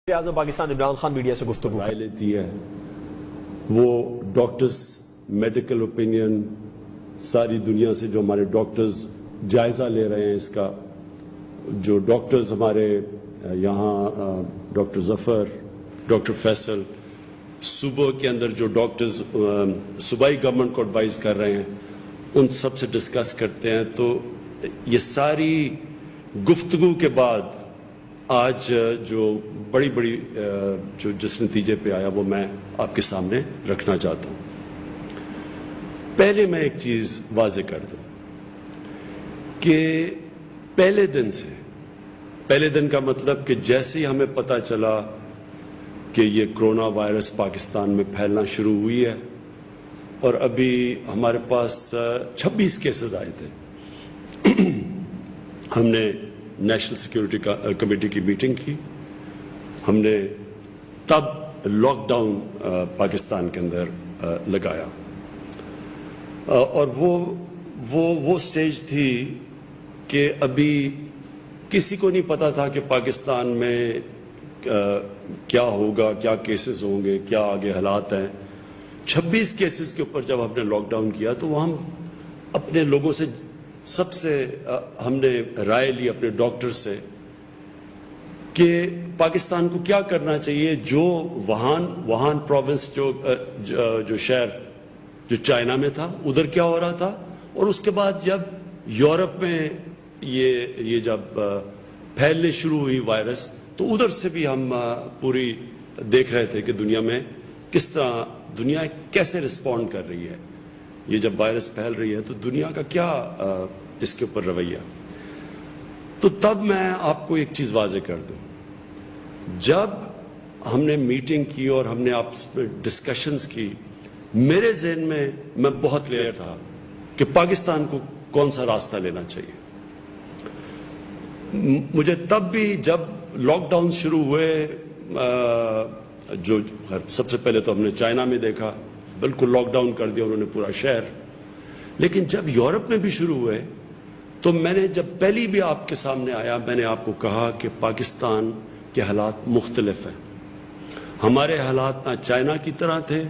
اعظم Pakistan Imran Khan media سے گفتگو رائے لیتی ہے وہ ڈاکٹرز میڈیکل اوپینین ساری دنیا سے جو ہمارے ڈاکٹرز جائزہ لے رہے ہیں اس کا جو ڈاکٹرز ہمارے یہاں ڈاکٹر ظفر ڈاکٹر فیصل صوبوں کے اندر جو ڈاکٹرز صوبائی گورنمنٹ کو ایڈوائز کر رہے ہیں ان سب سے ڈسکس کرتے ہیں تو یہ ساری گفتگو کے بعد آج جو بڑی جو جس نتیجے پہ آیا وہ میں آپ کے سامنے رکھنا چاہتا ہوں۔ پہلے میں ایک چیز واضح کر دوں کہ پہلے دن کا مطلب کہ جیسے ہی ہمیں پتہ چلا کہ یہ کرونا وائرس پاکستان میں پھیلنا شروع ہوئی ہے اور ابھی ہمارے پاس 26 کیسز آئے تھے، ہم نے نیشنل سیکیورٹی کمیٹی کی میٹنگ کی، ہم نے تب لاک ڈاؤن پاکستان کے اندر لگایا اور وہ سٹیج تھی کہ ابھی کسی کو نہیں پتا تھا کہ پاکستان میں کیا ہوگا، کیا کیسز ہوں گے، کیا آگے حالات ہیں۔ 26 کیسز کے اوپر جب ہم نے لاک ڈاؤن کیا تو وہ ہم اپنے لوگوں سے سب سے ہم نے رائے لی اپنے ڈاکٹر سے کہ پاکستان کو کیا کرنا چاہیے۔ جو وہان پروونس جو شہر جو چائنا میں تھا ادھر کیا ہو رہا تھا، اور اس کے بعد جب یورپ میں یہ جب پھیلنے شروع ہوئی وائرس تو ادھر سے بھی ہم پوری دیکھ رہے تھے کہ دنیا میں کس طرح دنیا کیسے رسپونڈ کر رہی ہے۔ یہ جب وائرس پھیل رہی ہے تو دنیا کا کیا اس کے اوپر رویہ۔ تو تب میں آپ کو ایک چیز واضح کر دوں، جب ہم نے میٹنگ کی اور ہم نے آپس میں ڈسکشنز کی، میرے ذہن میں بہت کلیئر تھا کہ پاکستان کو کون سا راستہ لینا چاہیے۔ مجھے تب بھی جب لاک ڈاؤن شروع ہوئے، جو سب سے پہلے تو ہم نے چائنا میں دیکھا، بالکل لاک ڈاؤن کر دیا انہوں نے پورا شہر، لیکن جب یورپ میں بھی شروع ہوئے تو میں نے جب پہلی بھی آپ کے سامنے آیا میں نے آپ کو کہا کہ پاکستان کے حالات مختلف ہیں۔ ہمارے حالات نہ چائنا کی طرح تھے،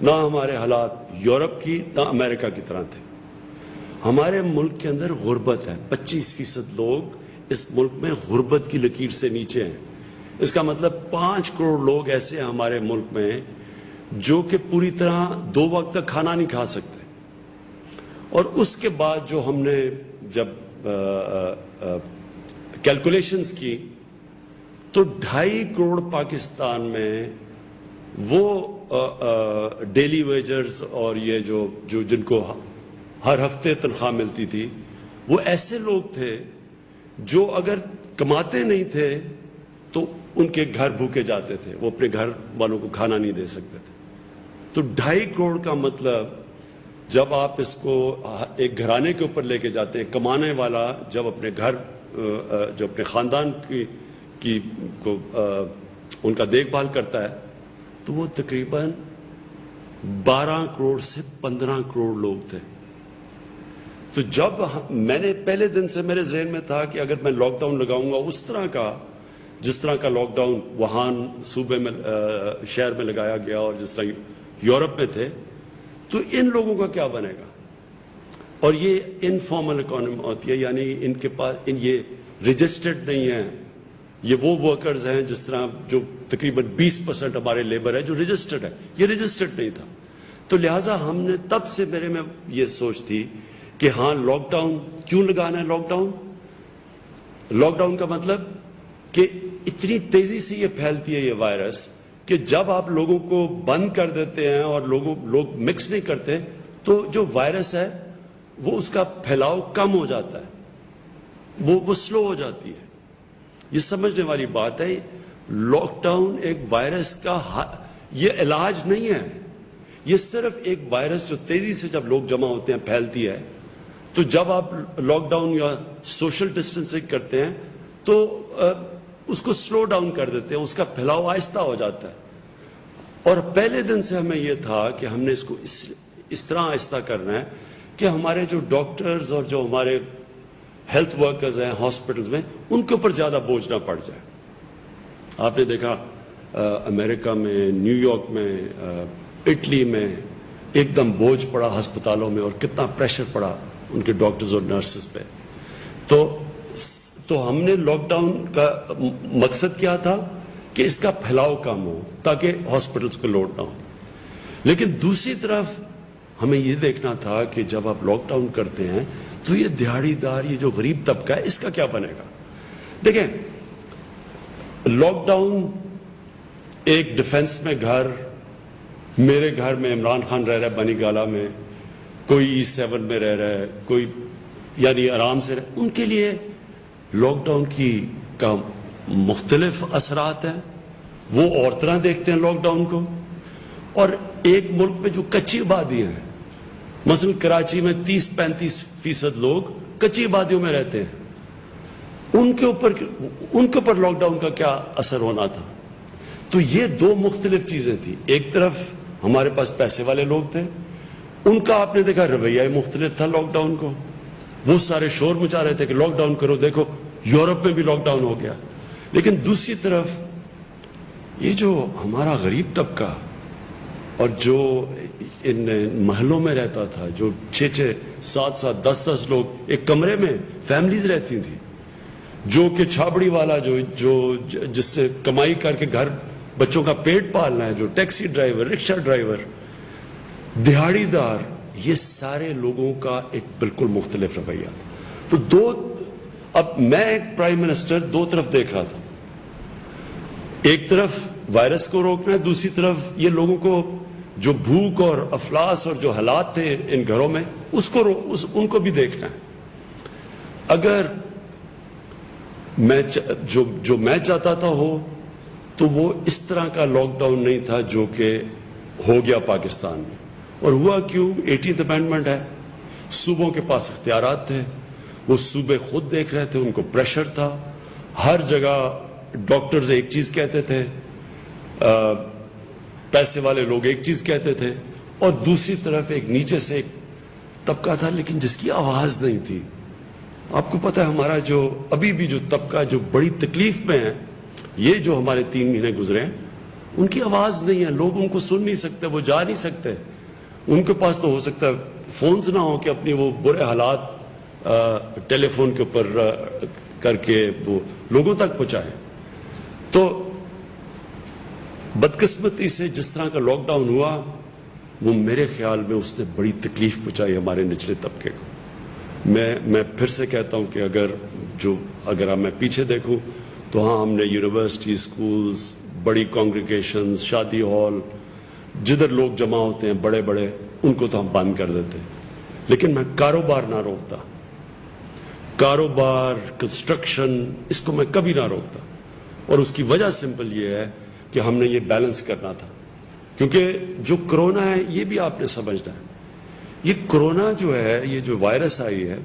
نہ ہمارے حالات یورپ کی نہ امریکہ کی طرح تھے۔ ہمارے ملک کے اندر غربت ہے، 25% لوگ اس ملک میں غربت کی لکیر سے نیچے ہیں۔ اس کا مطلب 5 کروڑ لوگ ایسے ہیں ہمارے ملک میں جو کہ پوری طرح 2 وقت تک کھانا نہیں کھا سکتے۔ اور اس کے بعد جو ہم نے جب کیلکولیشنز کی تو 2.5 کروڑ پاکستان میں وہ ڈیلی ویجرز اور یہ جو جن کو ہر ہفتے تنخواہ ملتی تھی، وہ ایسے لوگ تھے جو اگر کماتے نہیں تھے تو ان کے گھر بھوکے جاتے تھے، وہ اپنے گھر والوں کو کھانا نہیں دے سکتے تھے۔ تو 2.5 کروڑ کا مطلب جب آپ اس کو ایک گھرانے کے اوپر لے کے جاتے ہیں، کمانے والا جب اپنے گھر جو اپنے خاندان کی ان کا دیکھ بھال کرتا ہے تو وہ تقریباً 12 کروڑ سے 15 کروڑ لوگ تھے۔ تو جب میں نے پہلے دن سے میرے ذہن میں تھا کہ اگر میں لاک ڈاؤن لگاؤں گا اس طرح کا جس طرح کا لاک ڈاؤن وہان صوبے میں شہر میں لگایا گیا اور جس طرح یورپ میں تھے، تو ان لوگوں کا کیا بنے گا۔ اور یہ انفارمل اکانومی ہوتی ہے، یعنی ان کے پاس یہ رجسٹرڈ نہیں ہیں، یہ وہ ورکرز ہیں جس طرح جو تقریباً 20% ہمارے لیبر ہے جو رجسٹرڈ ہے، یہ رجسٹرڈ نہیں تھا۔ تو لہٰذا ہم نے تب سے میرے میں یہ سوچ تھی کہ ہاں لاک ڈاؤن کیوں لگانا ہے۔ لاک ڈاؤن کا مطلب کہ اتنی تیزی سے یہ پھیلتی ہے یہ وائرس کہ جب آپ لوگوں کو بند کر دیتے ہیں اور لوگ مکس نہیں کرتے تو جو وائرس ہے وہ اس کا پھیلاؤ کم ہو جاتا ہے، وہ سلو ہو جاتی ہے۔ یہ سمجھنے والی بات ہے۔ لاک ڈاؤن ایک وائرس کا یہ علاج نہیں ہے، یہ صرف ایک وائرس جو تیزی سے جب لوگ جمع ہوتے ہیں پھیلتی ہے، تو جب آپ لاک ڈاؤن یا سوشل ڈسٹینسنگ کرتے ہیں تو اس کو سلو ڈاؤن کر دیتے ہیں، اس کا پھیلاؤ آہستہ ہو جاتا ہے۔ اور پہلے دن سے ہمیں یہ تھا کہ ہم نے اس کو اس طرح آہستہ کرنا ہے کہ ہمارے جو ڈاکٹرز اور جو ہمارے ہیلتھ ورکرز ہیں ہاسپٹلز میں ان کے اوپر زیادہ بوجھ نہ پڑ جائے۔ آپ نے دیکھا امریکہ میں، نیو یارک میں، اٹلی میں ایک دم بوجھ پڑا ہسپتالوں میں، اور کتنا پریشر پڑا ان کے ڈاکٹرز اور نرسز پہ. تو ہم نے لاک ڈاؤن کا مقصد کیا تھا کہ اس کا پھیلاؤ کم ہو تاکہ ہاسپٹلس کو لوڈ نہ ہو. لیکن دوسری طرف ہمیں یہ دیکھنا تھا کہ جب آپ لاک ڈاؤن کرتے ہیں تو یہ دیہڑی دار، یہ جو غریب طبقہ ہے، اس کا کیا بنے گا؟ دیکھیں، لاک ڈاؤن ایک ڈیفنس میں گھر، میرے گھر میں عمران خان رہ رہا ہے بنی گالہ میں، کوئی E7 میں رہ رہا ہے، کوئی یعنی آرام سے ان کے لیے لاک ڈاؤن کا مختلف اثرات ہیں. وہ اور طرح دیکھتے ہیں لاک ڈاؤن کو. اور ایک ملک میں جو کچی آبادیاں ہیں، مثلا کراچی میں 30-35% لوگ کچی آبادیوں میں رہتے ہیں، ان کے اوپر لاک ڈاؤن کا کیا اثر ہونا تھا. تو یہ دو مختلف چیزیں تھیں. ایک طرف ہمارے پاس پیسے والے لوگ تھے، ان کا آپ نے دیکھا رویہ مختلف تھا لاک ڈاؤن کو. وہ سارے شور مچا رہے تھے کہ لاک ڈاؤن کرو، دیکھو یورپ میں بھی لاک ڈاؤن ہو گیا. لیکن دوسری طرف یہ جو ہمارا غریب طبقہ اور جو ان محلوں میں رہتا تھا، جو 6-6, 7-7, 10-10 لوگ ایک کمرے میں فیملیز رہتی تھیں، جو کہ چھابڑی والا جو جس سے کمائی کر کے گھر بچوں کا پیٹ پالنا ہے، جو ٹیکسی ڈرائیور، رکشہ ڈرائیور، دہاڑی دار، یہ سارے لوگوں کا ایک بالکل مختلف رویہ تھا. تو اب میں ایک پرائم منسٹر دو طرف دیکھ رہا تھا. ایک طرف وائرس کو روکنا ہے، دوسری طرف یہ لوگوں کو جو بھوک اور افلاس اور جو حالات تھے ان گھروں میں ان کو بھی دیکھنا ہے. اگر جو میں چاہتا تھا ہو تو وہ اس طرح کا لاک ڈاؤن نہیں تھا جو کہ ہو گیا پاکستان میں. اور ہوا کیوں؟ 18th امینڈمنٹ ہے، صوبوں کے پاس اختیارات تھے، وہ صوبے خود دیکھ رہے تھے، ان کو پریشر تھا. ہر جگہ ڈاکٹرز ایک چیز کہتے تھے، پیسے والے لوگ ایک چیز کہتے تھے، اور دوسری طرف ایک نیچے سے ایک طبقہ تھا لیکن جس کی آواز نہیں تھی. آپ کو پتہ ہے ہمارا جو ابھی بھی جو طبقہ جو بڑی تکلیف میں ہے، یہ جو ہمارے 3 مہینے گزرے ہیں، ان کی آواز نہیں ہے. لوگ ان کو سن نہیں سکتے، وہ جا نہیں سکتے. ان کے پاس تو ہو سکتا ہے فونز نہ ہو کہ اپنی وہ برے حالات ٹیلی فون کے اوپر کر کے وہ لوگوں تک پہنچائیں. تو بدقسمتی سے جس طرح کا لاک ڈاؤن ہوا، وہ میرے خیال میں اس نے بڑی تکلیف پہنچائی ہمارے نچلے طبقے کو. میں پھر سے کہتا ہوں کہ اگر میں پیچھے دیکھوں تو ہاں، ہم نے یونیورسٹی، سکولز، بڑی کانگریگیشنز، شادی ہال، جدھر لوگ جمع ہوتے ہیں بڑے بڑے، ان کو تو ہم بند کر دیتے. لیکن میں کاروبار نہ روکتا، کاروبار، کنسٹرکشن، اس کو میں کبھی نہ روکتا. اور اس کی وجہ سمپل یہ ہے کہ ہم نے یہ بیلنس کرنا تھا. کیونکہ جو کرونا ہے یہ بھی آپ نے سمجھنا ہے. یہ کرونا جو ہے، یہ جو وائرس آئی ہے،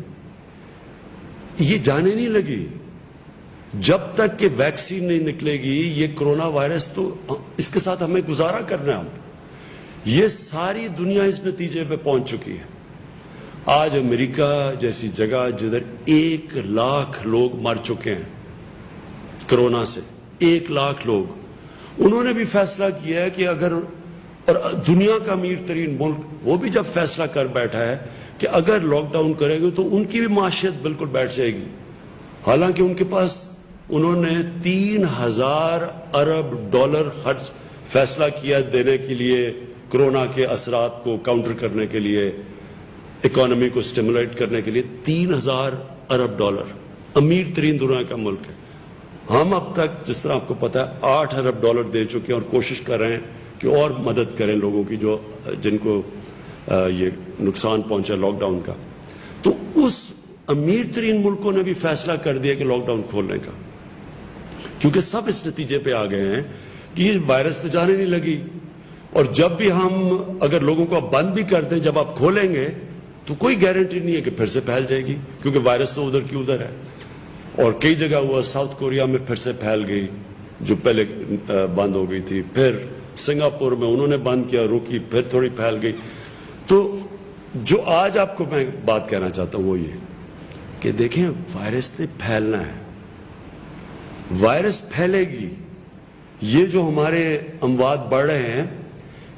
یہ جانے نہیں لگی. جب تک کہ ویکسین نہیں نکلے گی یہ کرونا وائرس، تو اس کے ساتھ ہمیں گزارا کرنا ہے. یہ ساری دنیا اس نتیجے پہ پہنچ چکی ہے. آج امریکہ جیسی جگہ جدھر 1 لاکھ لوگ مر چکے ہیں کرونا سے، 1 لاکھ لوگ، انہوں نے بھی فیصلہ کیا ہے کہ اگر، اور دنیا کا امیر ترین ملک وہ بھی جب فیصلہ کر بیٹھا ہے کہ اگر لاک ڈاؤن کریں گے تو ان کی بھی معیشت بالکل بیٹھ جائے گی. حالانکہ ان کے پاس انہوں نے $3,000 ارب خرچ فیصلہ کیا دینے کے لیے، کرونا کے اثرات کو کاؤنٹر کرنے کے لیے، اکانومی کو سٹیمولیٹ کرنے کے لیے. $3,000 ارب، امیر ترین دنیا کا ملک ہے. ہم اب تک جس طرح آپ کو پتا ہے $8 ارب دے چکے ہیں اور کوشش کر رہے ہیں کہ اور مدد کریں لوگوں کی جن کو یہ نقصان پہنچا لاک ڈاؤن کا. تو اس امیر ترین ملکوں نے بھی فیصلہ کر دیا کہ لاک ڈاؤن کھولنے کا، کیونکہ سب اس نتیجے پہ آ گئے ہیں کہ یہ وائرس تو جانے نہیں لگی. اور جب بھی ہم اگر لوگوں کو بند بھی کر دیں، جب آپ کھولیں گے تو کوئی گارنٹی نہیں ہے کہ پھر سے پھیل جائے گی، کیونکہ وائرس تو ادھر کی ادھر ہے. اور کئی جگہ ہوا، ساؤتھ کوریا میں پھر سے پھیل گئی جو پہلے بند ہو گئی تھی، پھر سنگاپور میں انہوں نے بند کیا، روکی، پھر تھوڑی پھیل گئی. تو جو آج آپ کو میں بات کہنا چاہتا ہوں وہ یہ کہ دیکھیں، وائرس نے پھیلنا ہے، وائرس پھیلے گی. یہ جو ہمارے اموات بڑھ رہے ہیں،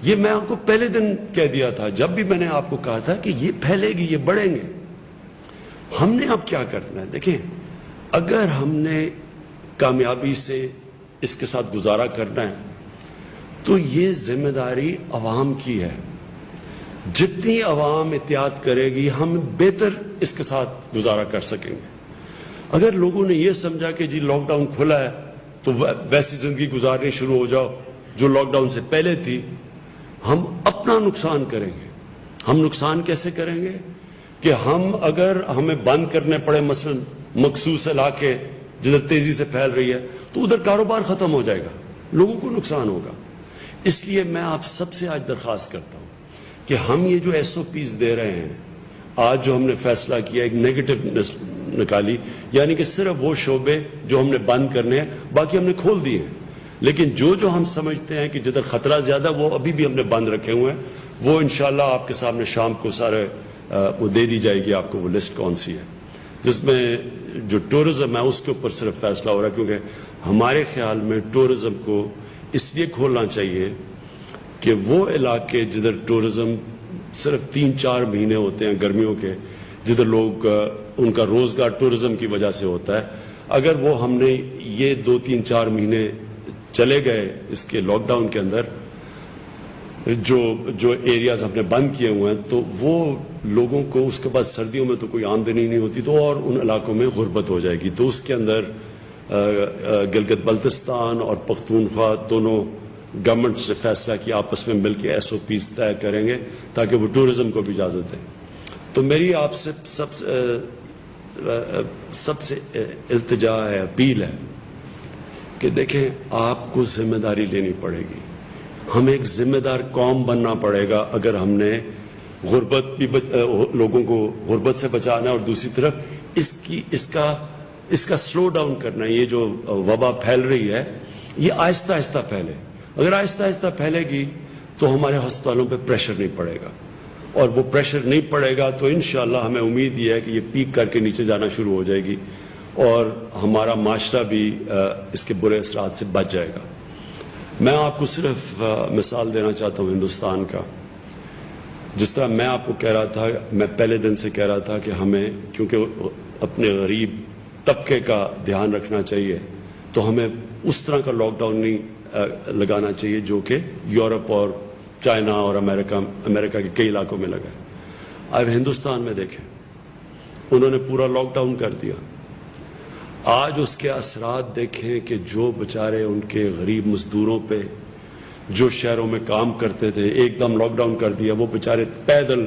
یہ میں آپ کو پہلے دن کہہ دیا تھا، جب بھی میں نے آپ کو کہا تھا کہ یہ پھیلے گی، یہ بڑھیں گے. ہم نے اب کیا کرنا ہے؟ دیکھیں، اگر ہم نے کامیابی سے اس کے ساتھ گزارا کرنا ہے تو یہ ذمہ داری عوام کی ہے. جتنی عوام احتیاط کرے گی ہم بہتر اس کے ساتھ گزارا کر سکیں گے. اگر لوگوں نے یہ سمجھا کہ جی لاک ڈاؤن کھلا ہے تو ویسی زندگی گزارنی شروع ہو جاؤ جو لاک ڈاؤن سے پہلے تھی، ہم اپنا نقصان کریں گے. ہم نقصان کیسے کریں گے کہ اگر ہمیں بند کرنے پڑے مثلا مخصوص علاقے جدھر تیزی سے پھیل رہی ہے تو ادھر کاروبار ختم ہو جائے گا، لوگوں کو نقصان ہوگا. اس لیے میں آپ سب سے آج درخواست کرتا ہوں کہ ہم یہ جو ایس او پیز دے رہے ہیں، آج جو ہم نے فیصلہ کیا ایک نیگیٹو نکالی، یعنی کہ صرف وہ شعبے جو ہم نے بند کرنے ہیں باقی ہم نے کھول دیے ہیں، لیکن جو ہم سمجھتے ہیں کہ جدھر خطرہ زیادہ وہ ابھی بھی ہم نے بند رکھے ہوئے ہیں، وہ انشاءاللہ آپ کے سامنے شام کو سارے وہ دے دی جائے گی آپ کو وہ لسٹ کون سی ہے. جس میں جو ٹورزم ہے اس کے اوپر صرف فیصلہ ہو رہا ہے، کیونکہ ہمارے خیال میں ٹورزم کو اس لیے کھولنا چاہیے کہ وہ علاقے جدھر ٹورزم صرف 3-4 مہینے ہوتے ہیں گرمیوں کے، جدھر لوگ ان کا روزگار ٹورزم کی وجہ سے ہوتا ہے، اگر وہ ہم نے یہ 2-3-4 مہینے چلے گئے اس کے لاک ڈاؤن کے اندر، جو ایریاز ہم نے بند کیے ہوئے ہیں، تو وہ لوگوں کو اس کے بعد سردیوں میں تو کوئی آمدنی نہیں ہوتی تو اور ان علاقوں میں غربت ہو جائے گی. تو اس کے اندر گلگت بلتستان اور پختونخوا دونوں گورنمنٹ سے فیصلہ کیا آپس میں مل کے ایس او پیز طے کریں گے تاکہ وہ ٹورزم کو بھی اجازت دیں. تو میری آپ سے سب سے التجا ہے، اپیل ہے کہ دیکھیں، آپ کو ذمہ داری لینی پڑے گی. ہمیں ایک ذمہ دار قوم بننا پڑے گا اگر ہم نے غربت بھی لوگوں کو غربت سے بچانا ہے اور دوسری طرف اس کا سلو ڈاؤن کرنا ہے. یہ جو وبا پھیل رہی ہے یہ آہستہ آہستہ پھیلے. اگر آہستہ آہستہ پھیلے گی تو ہمارے ہسپتالوں پہ پریشر نہیں پڑے گا، اور وہ پریشر نہیں پڑے گا تو انشاءاللہ ہمیں امید یہ ہے کہ یہ پیک کر کے نیچے جانا شروع ہو جائے گی اور ہمارا معاشرہ بھی اس کے برے اثرات سے بچ جائے گا. میں آپ کو صرف مثال دینا چاہتا ہوں ہندوستان کا. جس طرح میں آپ کو کہہ رہا تھا، میں پہلے دن سے کہہ رہا تھا کہ ہمیں کیونکہ اپنے غریب طبقے کا دھیان رکھنا چاہیے تو ہمیں اس طرح کا لاک ڈاؤن نہیں لگانا چاہیے جو کہ یورپ اور چائنا اور امریکہ کے کئی علاقوں میں لگا ہے. اب ہندوستان میں دیکھیں، انہوں نے پورا لاک ڈاؤن کر دیا. آج اس کے اثرات دیکھیں کہ جو بچارے ان کے غریب مزدوروں پہ جو شہروں میں کام کرتے تھے، ایک دم لاک ڈاؤن کر دیا. وہ بچارے پیدل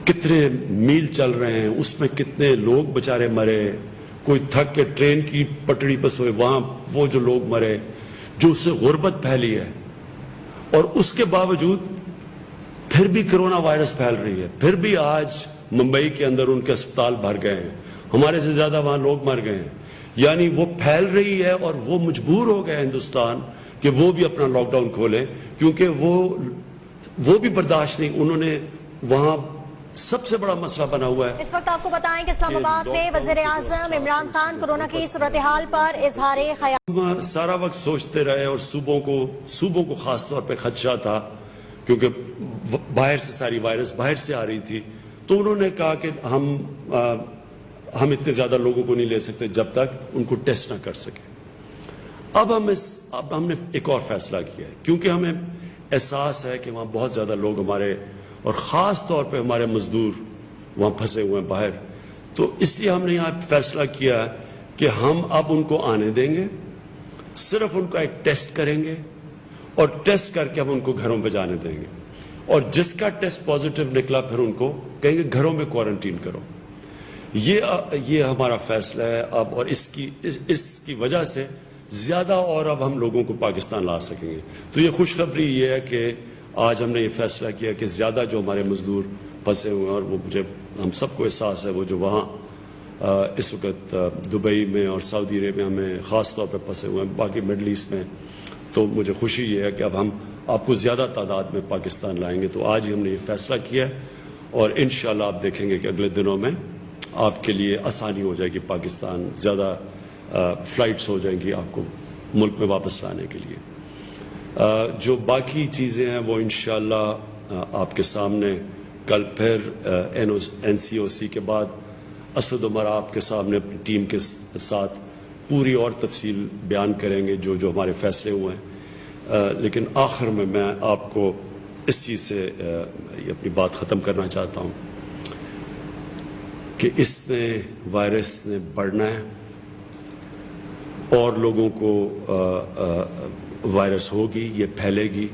کتنے میل چل رہے ہیں، اس میں کتنے لوگ بچارے مرے. کوئی تھک کے ٹرین کی پٹڑی پر سوئے، وہاں وہ جو لوگ مرے، جو اس سے غربت پھیلی ہے. اور اس کے باوجود پھر بھی کرونا وائرس پھیل رہی ہے. پھر بھی آج ممبئی کے اندر ان کے اسپتال بھر گئے ہیں، ہمارے سے زیادہ وہاں لوگ مر گئے ہیں. یعنی وہ پھیل رہی ہے اور وہ مجبور ہو گئے ہندوستان کہ وہ بھی اپنا لاک ڈاؤن کھولے، کیونکہ وہ بھی برداشت نہیں. انہوں نے وہاں سب سے بڑا مسئلہ بنا ہوا ہے. اس وقت آپ کو بتائیں کہ اسلام آباد میں وزیر اعظم عمران خان کورونا کی صورتحال پر اظہار خیال. ہم سارا وقت سوچتے رہے اور صوبوں کو خاص طور پہ خدشہ تھا کیونکہ باہر سے ساری وائرس باہر سے آ رہی تھی. تو انہوں نے کہا کہ ہم اتنے زیادہ لوگوں کو نہیں لے سکتے جب تک ان کو ٹیسٹ نہ کر سکیں. اب ہم نے ایک اور فیصلہ کیا ہے کیونکہ ہمیں احساس ہے کہ وہاں بہت زیادہ لوگ ہمارے اور خاص طور پہ ہمارے مزدور وہاں پھنسے ہوئے ہیں باہر. تو اس لیے ہم نے یہاں فیصلہ کیا کہ ہم اب ان کو آنے دیں گے، صرف ان کا ایک ٹیسٹ کریں گے اور ٹیسٹ کر کے ہم ان کو گھروں پہ جانے دیں گے. اور جس کا ٹیسٹ پازیٹیو نکلا پھر ان کو کہیں گے گھروں میں کوارنٹین کرو. یہ ہمارا فیصلہ ہے اب، اور اس کی وجہ سے زیادہ اور اب ہم لوگوں کو پاکستان لا سکیں گے. تو یہ خوشخبری یہ ہے کہ آج ہم نے یہ فیصلہ کیا کہ زیادہ جو ہمارے مزدور پھنسے ہوئے ہیں، اور وہ ہم سب کو احساس ہے، وہ جو وہاں اس وقت دبئی میں اور سعودی عربیہ میں خاص طور پہ پھنسے ہوئے ہیں، باقی مڈل ایسٹ میں، تو مجھے خوشی یہ ہے کہ اب ہم آپ کو زیادہ تعداد میں پاکستان لائیں گے. تو آج ہی ہم نے یہ فیصلہ کیا ہے اور انشاءاللہ آپ دیکھیں گے کہ اگلے دنوں میں آپ کے لیے آسانی ہو جائے گی. پاکستان زیادہ فلائٹس ہو جائیں گی آپ کو ملک میں واپس لانے کے لیے. جو باقی چیزیں ہیں وہ انشاءاللہ آپ کے سامنے کل پھر NCOC کے بعد اسد عمر آپ کے سامنے اپنی ٹیم کے ساتھ پوری اور تفصیل بیان کریں گے جو ہمارے فیصلے ہوئے ہیں. لیکن آخر میں آپ کو اس چیز سے اپنی بات ختم کرنا چاہتا ہوں کہ اس وائرس نے بڑھنا ہے اور لوگوں کو وائرس ہوگی, یہ پھیلے گی.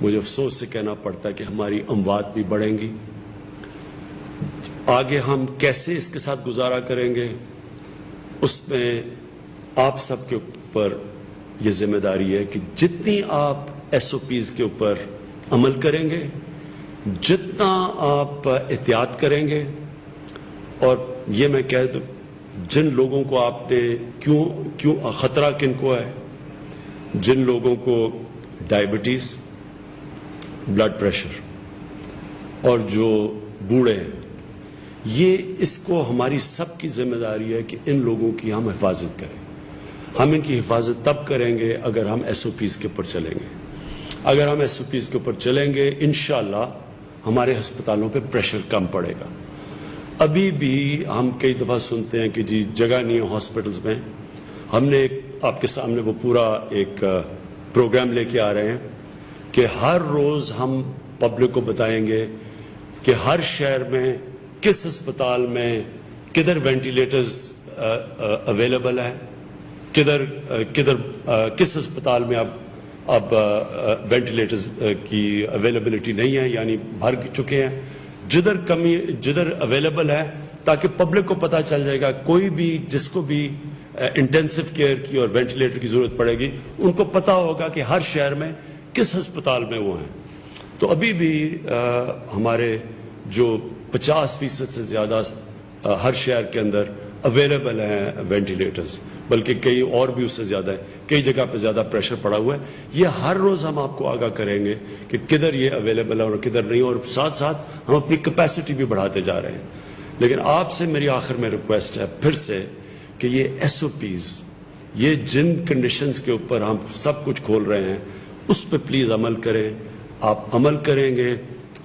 مجھے افسوس سے کہنا پڑتا ہے کہ ہماری اموات بھی بڑھیں گی. آگے ہم کیسے اس کے ساتھ گزارا کریں گے, اس میں آپ سب کے اوپر یہ ذمہ داری ہے کہ جتنی آپ SOPs کے اوپر عمل کریں گے, جتنا آپ احتیاط کریں گے, اور یہ میں کہہ دوں جن لوگوں کو آپ نے کیوں خطرہ کن کو ہے, جن لوگوں کو ڈائبٹیز, بلڈ پریشر اور جو بوڑھے ہیں, یہ اس کو ہماری سب کی ذمہ داری ہے کہ ان لوگوں کی ہم حفاظت کریں. ہم ان کی حفاظت تب کریں گے اگر ہم SOPs کے اوپر چلیں گے. اگر ہم SOPs کے اوپر چلیں گے انشاءاللہ ہمارے ہسپتالوں پہ پریشر کم پڑے گا. ابھی بھی ہم کئی دفعہ سنتے ہیں کہ جی جگہ نہیں ہے ہاسپٹلز میں. ہم نے آپ کے سامنے وہ پورا ایک پروگرام لے کے آ رہے ہیں کہ ہر روز ہم پبلک کو بتائیں گے کہ ہر شہر میں کس ہسپتال میں کدھر وینٹیلیٹرز اویلیبل ہے, کدھر کس ہسپتال میں اب وینٹیلیٹرز کی اویلیبلٹی نہیں ہے, یعنی بھر چکے ہیں. جدھر اویلیبل ہے تاکہ پبلک کو پتہ چل جائے گا, کوئی بھی جس کو بھی انٹینسو کیئر کی اور وینٹیلیٹر کی ضرورت پڑے گی ان کو پتہ ہوگا کہ ہر شہر میں کس ہسپتال میں وہ ہیں. تو ابھی بھی ہمارے جو 50% سے زیادہ ہر شہر کے اندر اویلیبل ہیں وینٹیلیٹرز, بلکہ کئی اور بھی اس سے زیادہ ہیں, کئی جگہ پہ زیادہ پریشر پڑا ہوا ہے. یہ ہر روز ہم آپ کو آگاہ کریں گے کہ کدھر یہ اویلیبل ہے اور کدھر نہیں, اور ساتھ ساتھ ہم اپنی کیپیسٹی بھی بڑھاتے جا رہے ہیں. لیکن آپ سے میری آخر میں ریکویسٹ ہے پھر سے کہ یہ SOPs, یہ جن کنڈیشنز کے اوپر ہم سب کچھ کھول رہے ہیں اس پہ پلیز عمل کریں. آپ عمل کریں گے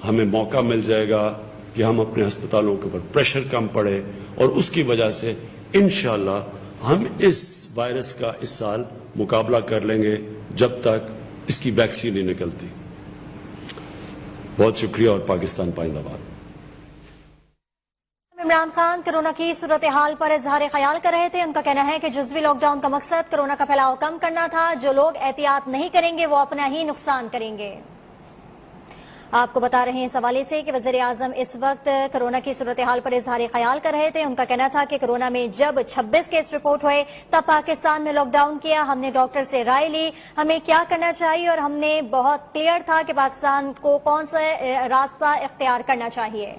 ہمیں موقع مل جائے گا کہ ہم اپنے ہسپتالوں کے اوپر پریشر کم پڑے, اور اس کی وجہ سے انشاءاللہ ہم اس وائرس کا اس سال مقابلہ کر لیں گے جب تک اس کی ویکسین نہیں نکلتی. بہت شکریہ اور پاکستان پائندہ باد. عمران خان کورونا کی صورتحال پر اظہار خیال کر رہے تھے. ان کا کہنا ہے کہ جزوی لاک ڈاؤن کا مقصد کورونا کا پھیلاؤ کم کرنا تھا. جو لوگ احتیاط نہیں کریں گے وہ اپنا ہی نقصان کریں گے. آپ کو بتا رہے ہیں اس حوالے سے کہ وزیر اعظم اس وقت کورونا کی صورتحال پر اظہار خیال کر رہے تھے. ان کا کہنا تھا کہ کورونا میں جب 26 کیس رپورٹ ہوئے تب پاکستان میں لاک ڈاؤن کیا. ہم نے ڈاکٹر سے رائے لی ہمیں کیا کرنا چاہیے, اور ہم نے بہت کلیئر تھا کہ پاکستان کو کون سا راستہ اختیار کرنا چاہیے.